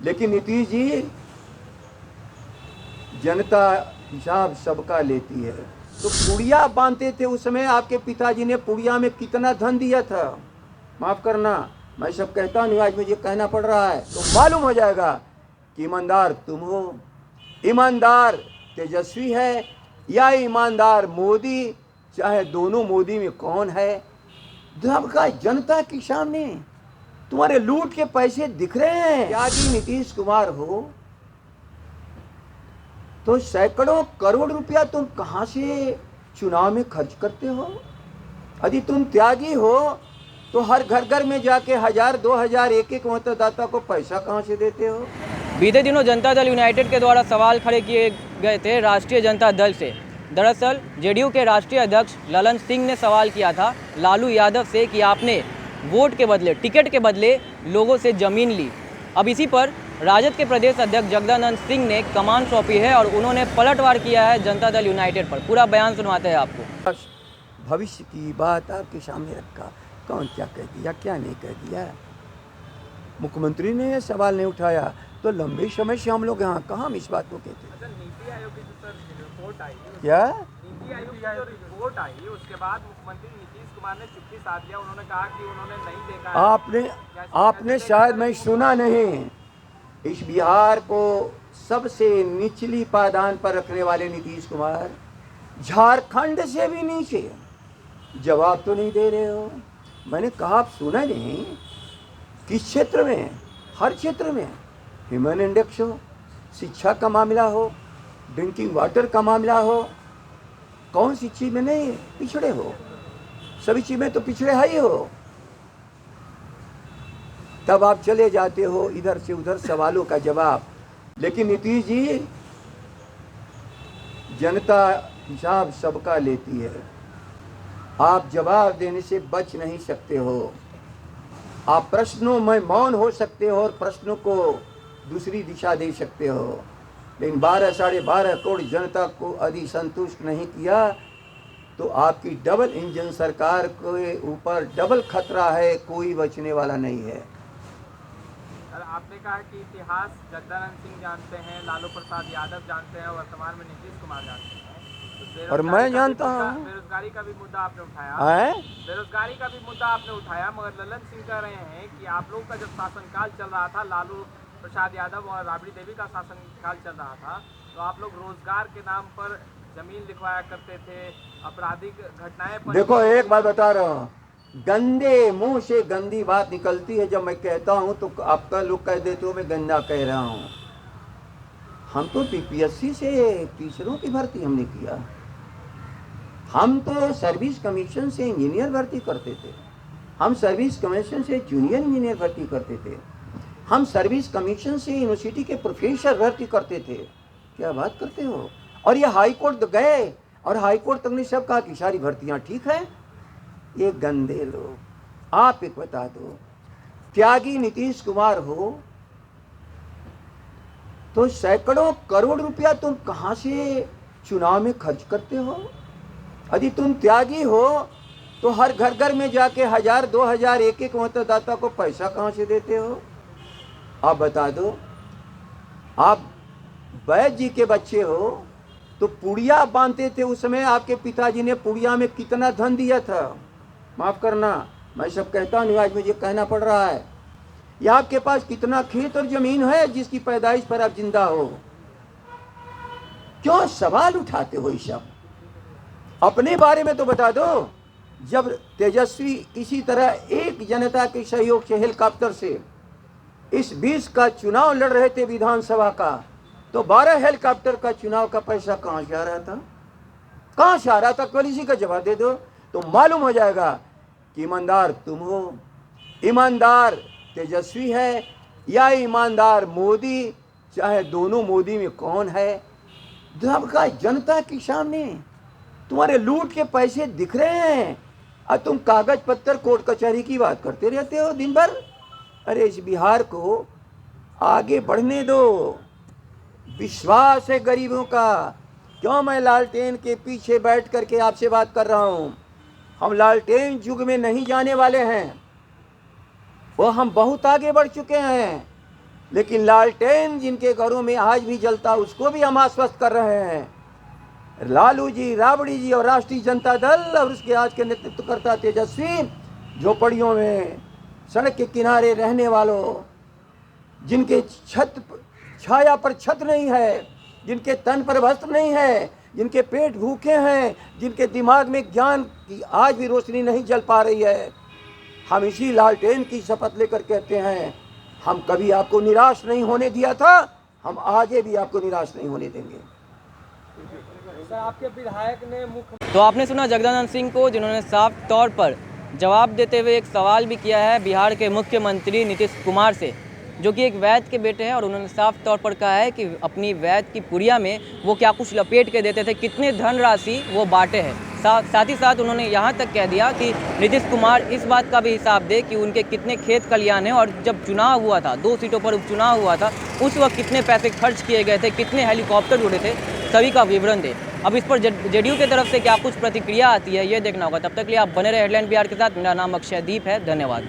लेकिन नीतीश जी, जनता हिसाब सबका लेती है। तो पुड़िया बांधते थे उस समय, आपके पिताजी ने पुड़िया में कितना धन दिया था। माफ करना, मैं सब कहता नहीं, आज मुझे कहना पड़ रहा है। तो मालूम हो जाएगा कि ईमानदार तुम हो, ईमानदार तेजस्वी है या ईमानदार मोदी, चाहे दोनों मोदी में कौन है। सबका जनता के सामने तुम्हारे लूट के पैसे दिख रहे हैं। त्यागी नीतीश कुमार हो तो सैकड़ों करोड़ रुपया तुम कहां से चुनाव में खर्च करते हो। यदि तुम त्यागी हो तो हर घर घर में जाके 1000, 2000 एक मतदाता को पैसा कहां से देते हो। बीते दिनों जनता दल यूनाइटेड के द्वारा सवाल खड़े किए गए थे राष्ट्रीय जनता दल से। दरअसल जेडीयू के राष्ट्रीय अध्यक्ष ललन सिंह ने सवाल किया था लालू यादव से कि आपने वोट के बदले, टिकट के बदले लोगों से ज़मीन ली। अब इसी पर राजद के प्रदेश अध्यक्ष जगदानंद सिंह ने कमान सौंपी है और उन्होंने पलटवार किया है जनता दल यूनाइटेड पर। पूरा बयान सुनवाते हैं आपको। भविष्य की बात आपके सामने रखा, कौन क्या कह दिया क्या नहीं कह दिया। मुख्यमंत्री ने यह सवाल नहीं उठाया तो लंबे समय से हम लोग यहाँ कहाँ हम इस बात को कहते। नीति आयोग की जो रिपोर्ट आई, क्या नीति आयोग की जो रिपोर्ट आई उसके बाद मुख्यमंत्री नीतीश कुमार ने चुप्पी साध लिया। उन्होंने कहा कि उन्होंने नहीं देखा। आपने शायद मैं सुना नहीं। इस बिहार को सबसे निचली पायदान पर रखने वाले नीतीश कुमार झारखंड से भी नीचे, जवाब तो नहीं दे रहे हो। मैंने कहा आप सुना नहीं। किस क्षेत्र में? हर क्षेत्र में। ह्यूमन इंडेक्स हो, शिक्षा का मामला हो, ड्रिंकिंग वाटर का मामला हो, कौन सी चीज में नहीं पिछड़े हो। सभी चीज में तो पिछड़े है ही हो। तब आप चले जाते हो इधर से उधर सवालों का जवाब। लेकिन नीतीश जी, जनता हिसाब सबका लेती है। आप जवाब देने से बच नहीं सकते हो। आप प्रश्नों में मौन हो सकते हो और प्रश्नों को दूसरी दिशा दे सकते हो। लेकिन 12 साढ़े 12 करोड़ जनता को यदि संतुष्ट नहीं किया तो आपकी डबल इंजन सरकार के ऊपर डबल खतरा है, कोई बचने वाला नहीं है। आपने कहा कि इतिहास जगदानंद सिंह जानते हैं, लालू प्रसाद यादव जानते हैं, वर्तमान में नीतीश कुमार जानते हैं। तो और मैं जानता हूँ। बेरोजगारी का भी मुद्दा आपने उठाया है? बेरोजगारी का भी मुद्दा आपने उठाया, मगर ललन सिंह कह रहे हैं कि आप लोग का जब शासनकाल चल रहा था, लालू प्रसाद यादव और राबड़ी देवी का शासनकाल चल रहा था, तो आप लोग रोजगार के नाम पर जमीन लिखवाया करते थे, आपराधिक घटनाएं। देखो एक बात बता रहा हूँ, गंदे मुंह से गंदी बात निकलती है। जब मैं कहता हूँ तो आपका लोग कह देते हो मैं गंदा कह रहा हूँ। हम तो पीपीएससी से टीचरों की भर्ती हमने किया। हम तो सर्विस कमीशन से इंजीनियर भर्ती करते थे। हम सर्विस कमीशन से जूनियर इंजीनियर भर्ती करते थे। हम सर्विस कमीशन से यूनिवर्सिटी के प्रोफेसर भर्ती करते थे। क्या बात करते हो। और ये हाई कोर्ट गए और हाई कोर्ट तक ने सब कहा कि सारी भर्तियां ठीक है। ये गंदे लोग। आप एक बता दो, त्यागी नीतीश कुमार हो तो सैकड़ों करोड़ रुपया तुम कहां से चुनाव में खर्च करते हो। यदि तुम त्यागी हो तो हर घर घर में जाके 1000, 2000 एक मतदाता को पैसा कहां से देते हो। आप बता दो। आप वैद्य जी के बच्चे हो तो पुड़िया बांधते थे उस समय, आपके पिताजी ने पुड़िया में कितना धन दिया था। माफ करना, मैं सब कहता नहीं, आज मुझे कहना पड़ रहा है। या आपके पास कितना खेत और जमीन है जिसकी पैदाइश पर आप जिंदा हो। क्यों सवाल उठाते हो। ये सब अपने बारे में तो बता दो। जब तेजस्वी इसी तरह एक जनता के सहयोग से हेलीकॉप्टर से इस 20 का चुनाव लड़ रहे थे विधानसभा का, तो 12 हेलीकॉप्टर का चुनाव का पैसा कहां से आ रहा था, कहां से आ रहा था। कल इसी का जवाब दे दो तो मालूम हो जाएगा कि ईमानदार तुम हो, ईमानदार तेजस्वी है या ईमानदार मोदी, चाहे दोनों मोदी में कौन है। सबका जनता के सामने तुम्हारे लूट के पैसे दिख रहे हैं और तुम कागज पत्तर कोर्ट कचहरी की बात करते रहते हो दिन भर। अरे इस बिहार को आगे बढ़ने दो। विश्वास है गरीबों का। क्यों मैं लालटेन के पीछे बैठ करके आपसे बात कर रहा हूं। हम लालटेन युग में नहीं जाने वाले हैं, वो हम बहुत आगे बढ़ चुके हैं। लेकिन लालटेन जिनके घरों में आज भी जलता उसको भी हम आश्वस्त कर रहे हैं। लालू जी, राबड़ी जी और राष्ट्रीय जनता दल और उसके आज के नेतृत्वकर्ता तेजस्वी, झोपड़ियों में, सड़क के किनारे रहने वालों, जिनके छाया पर छत नहीं है, जिनके तन पर वस्त्र नहीं है, जिनके पेट भूखे हैं, जिनके दिमाग में ज्ञान की आज भी रोशनी नहीं जल पा रही है, हम इसी लालटेन की शपथ लेकर कहते हैं, हम कभी आपको निराश नहीं होने दिया था, हम आगे भी आपको निराश नहीं होने देंगे। सर, आपके विधायक ने मुख्य तो आपने सुना जगदानंद सिंह को, जिन्होंने साफ तौर पर जवाब देते हुए एक सवाल भी किया है बिहार के मुख्यमंत्री नीतीश कुमार से, जो कि एक वैद्य के बेटे हैं, और उन्होंने साफ तौर पर कहा है कि अपनी वैद्य की पुड़िया में वो क्या कुछ लपेट के देते थे, कितने धनराशि वो बांटे हैं। साथ ही साथ उन्होंने यहाँ तक कह दिया कि नीतीश कुमार इस बात का भी हिसाब दे कि उनके कितने खेत खलियान हैं, और जब चुनाव हुआ था, 2 सीटों पर उपचुनाव हुआ था, उस वक्त कितने पैसे खर्च किए गए थे, कितने हेलीकॉप्टर उड़े थे, सभी का विवरण दे। अब इस पर जेडीयू की तरफ से क्या कुछ प्रतिक्रिया आती है, ये देखना होगा। तब तक के लिए आप बने रहे हेडलाइन बिहार के साथ। मेरा नाम अक्षयदीप है। धन्यवाद।